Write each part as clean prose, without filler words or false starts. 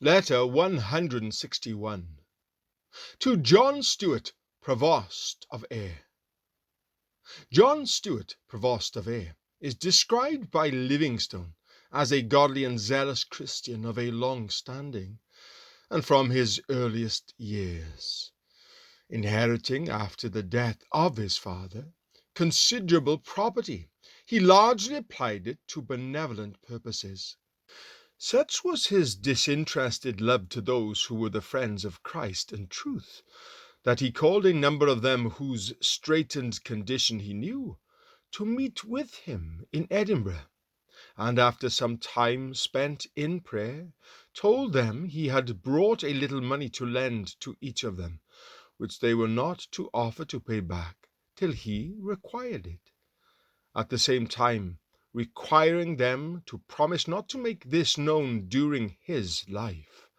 Letter 161. To John Stewart, Provost of Ayr. John Stewart, Provost of Ayr, is described by Livingstone as a godly and zealous Christian of a long standing, and from his earliest years. Inheriting, after the death of his father, considerable property, he largely applied it to benevolent purposes. Such was his disinterested love to those who were the friends of Christ and truth, that he called a number of them whose straitened condition he knew, to meet with him in Edinburgh, and after some time spent in prayer, told them he had brought a little money to lend to each of them, which they were not to offer to pay back till he required it, at the same time requiring them to promise not to make this known during his life.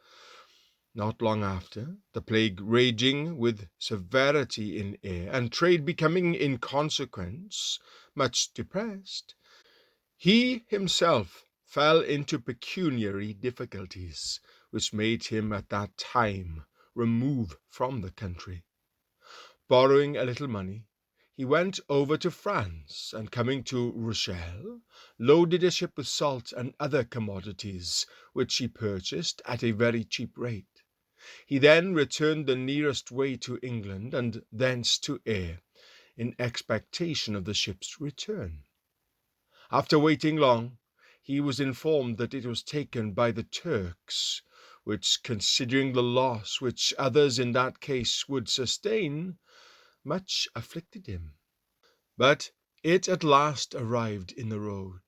Not long after, the plague raging with severity in Ayr, and trade becoming in consequence much depressed, he himself fell into pecuniary difficulties, which made him at that time remove from the country. Borrowing a little money, he went over to France, and coming to Rochelle, loaded a ship with salt and other commodities, which he purchased at a very cheap rate. He then returned the nearest way to England, and thence to Ayr, in expectation of the ship's return. After waiting long, he was informed that it was taken by the Turks, which, considering the loss which others in that case would sustain, much afflicted him. But it at last arrived in the road.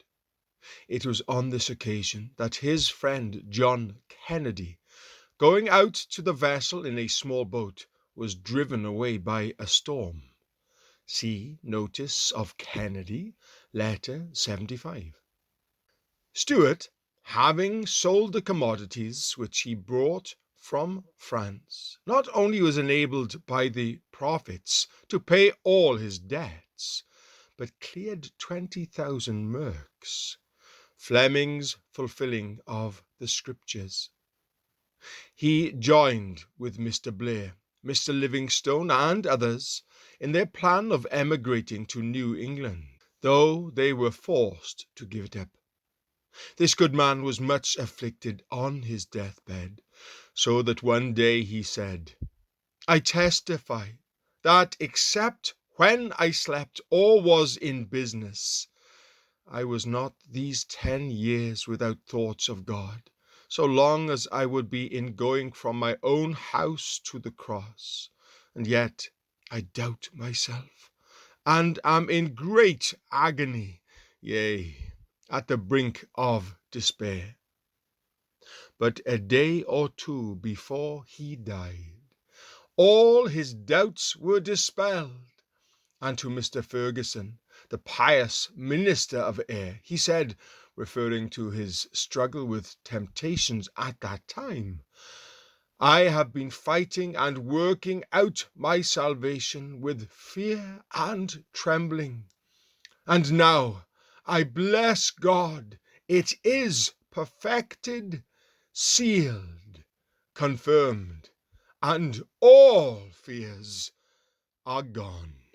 It was on this occasion that his friend John Kennedy, going out to the vessel in a small boat, was driven away by a storm. See notice of Kennedy, letter 75. Stewart, having sold the commodities which he brought from France, not only was enabled by the profits to pay all his debts, but cleared 20,000 merks, Fleming's fulfilling of the Scriptures. He joined with Mr. Blair, Mr. Livingstone, and others in their plan of emigrating to New England, though they were forced to give it up. This good man was much afflicted on his deathbed, so that one day he said, "I testify that except when I slept or was in business, I was not these 10 years without thoughts of God, so long as I would be in going from my own house to the cross. And yet I doubt myself, and am in great agony, yea, at the brink of despair." But a day or two before he died, all his doubts were dispelled, and to Mr. Ferguson, the pious minister of Ayr, he said, referring to his struggle with temptations at that time, "I have been fighting and working out my salvation with fear and trembling, and now I bless God, it is perfected, sealed, confirmed, and all fears are gone."